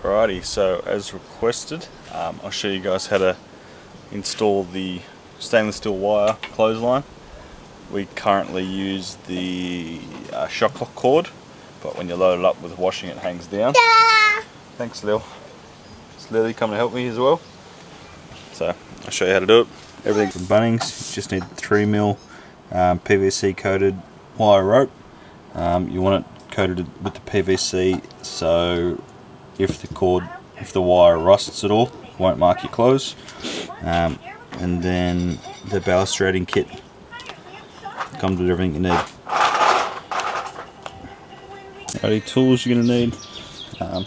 Alrighty, so as requested, I'll show you guys how to install the stainless steel wire clothesline. We currently use the shock lock cord, but when you load it up with washing it hangs down. Thanks Lil. Is Lily coming to help me as well? So I'll show you how to do it. Everything from Bunnings, you just need 3mm PVC coated wire rope. You want it coated with the PVC so if the wire rusts at all, it won't mark your clothes. And then the balustrading kit comes with everything you need. Alrighty, tools you're going to need: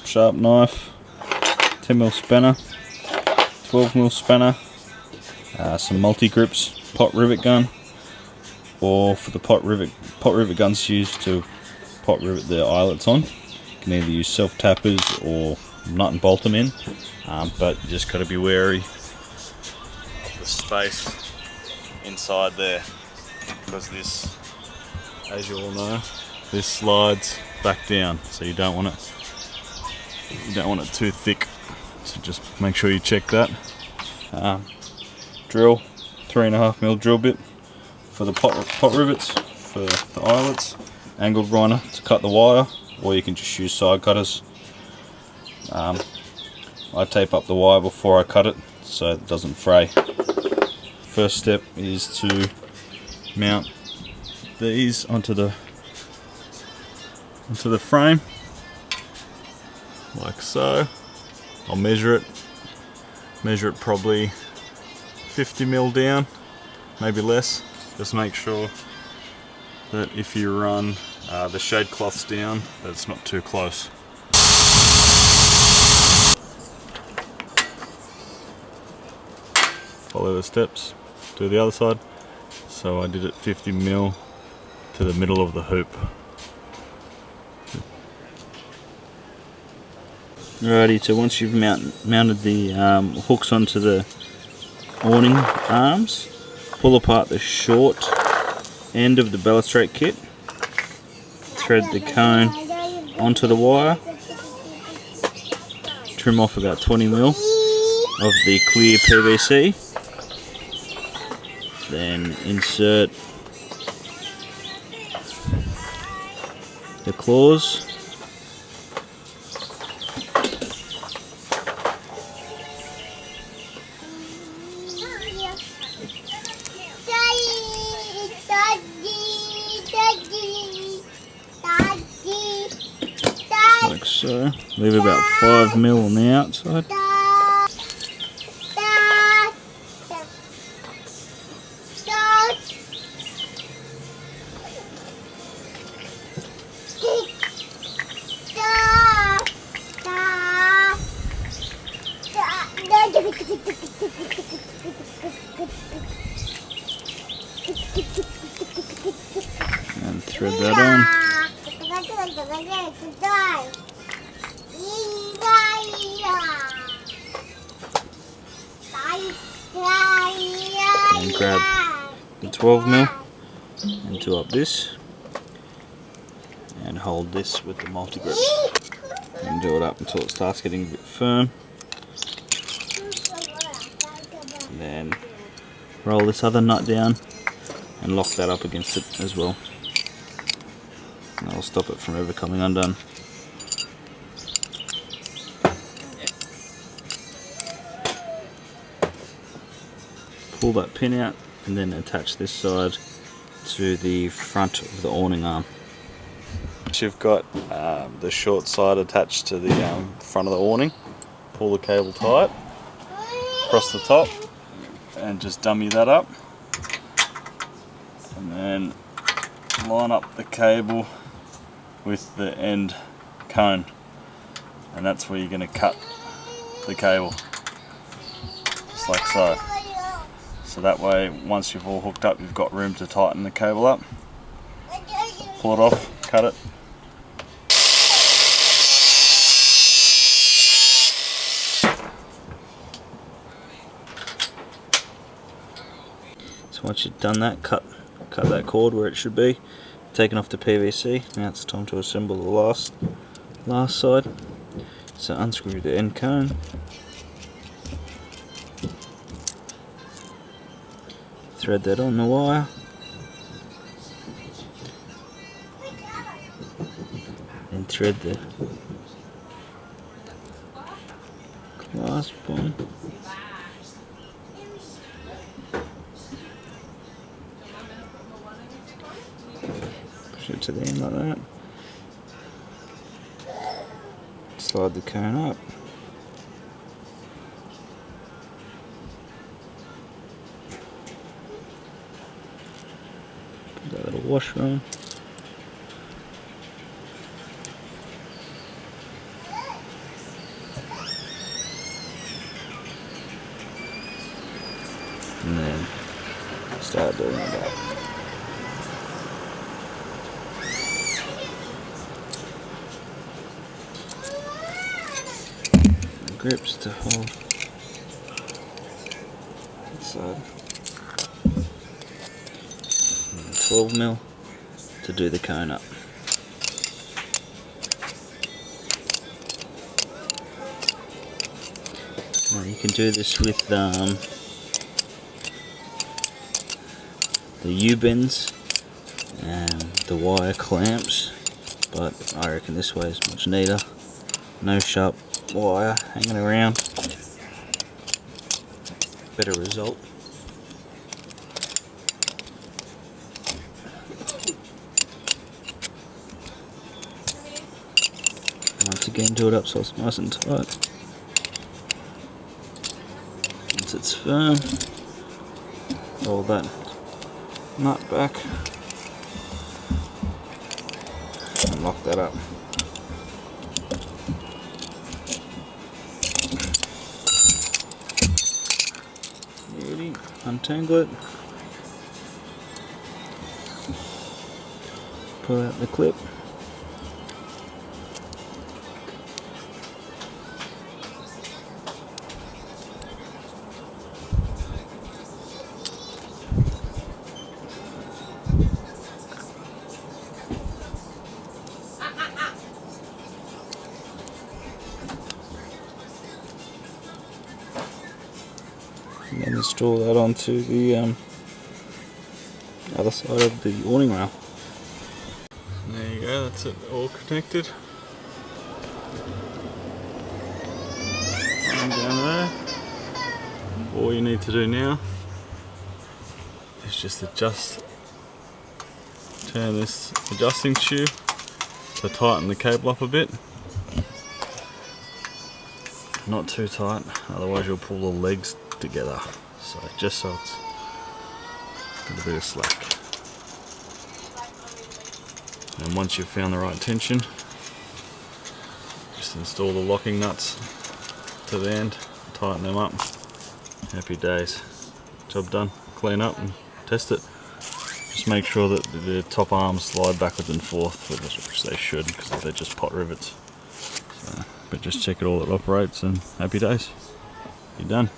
sharp knife, 10mm spanner, 12mm spanner, some Multigrips pot rivet gun, or for the pot rivet guns used to pot rivet the eyelets on. You can either use self tappers or nut and bolt them in, but you just got to be wary of the space inside there, because this, as you all know, this slides back down, so you don't want it too thick. So just make sure you check that. Drill, 3.5mm drill bit for the pot rivets for the eyelets. Angled grinder to cut the wire, or you can just use side cutters. I tape up the wire before I cut it so it doesn't fray. First step is to mount these onto the frame, like so. I'll measure it probably 50mm down, maybe less. Just make sure that if you run the shade cloths down, that it's not too close. Follow the steps, do the other side. So I did it 50mm to the middle of the hoop. Alrighty, so once you've mounted the hooks onto the awning arms, pull apart the short end of the balustrate kit, thread the cone onto the wire, trim off about 20mm of the clear PVC, then insert the claws, like so. Leave about 5mm on the outside. And thread that on. And grab the 12mm and do up this, and hold this with the multi-grips and do it up until it starts getting a bit firm. And then roll this other nut down and lock that up against it as well. And that'll stop it from ever coming undone. Pull that pin out and then attach this side to the front of the awning arm. You've got the short side attached to the front of the awning. Pull the cable tight across the top and just dummy that up, and then line up the cable with the end cone, and that's where you're going to cut the cable, just like so. So that way, once you've all hooked up, you've got room to tighten the cable up. So pull it off, cut it. So once you've done that, cut that cord where it should be. Taken off the PVC. Now it's time to assemble the last side. So unscrew the end cone, thread that on the wire, and thread the clasp on. Push it to the end like that. Slide the cone up. Put that little washer on. And then start doing that. Grips to hold inside, and 12mm to do the cone up. Now you can do this with the U-bends and the wire clamps, but I reckon this way is much neater. No sharp wire hanging around. Better result. Once again, do it up so it's nice and tight. Once it's firm, roll that nut back and lock that up. Untangle it, pull out the clip, and then install that onto the other side of the awning rail. There you go, that's it, all connected. And down there. All you need to do now is just turn this adjusting tube to tighten the cable up a bit. Not too tight, otherwise you'll pull the legs together. So just so it's a bit of slack. And once you've found the right tension, just install the locking nuts to the end, tighten them up. Happy days. Job done. Clean up and test it. Just make sure that the top arms slide backwards and forth, which they should, because they're just pot rivets. So, but just check it all, it operates, and happy days. You're done.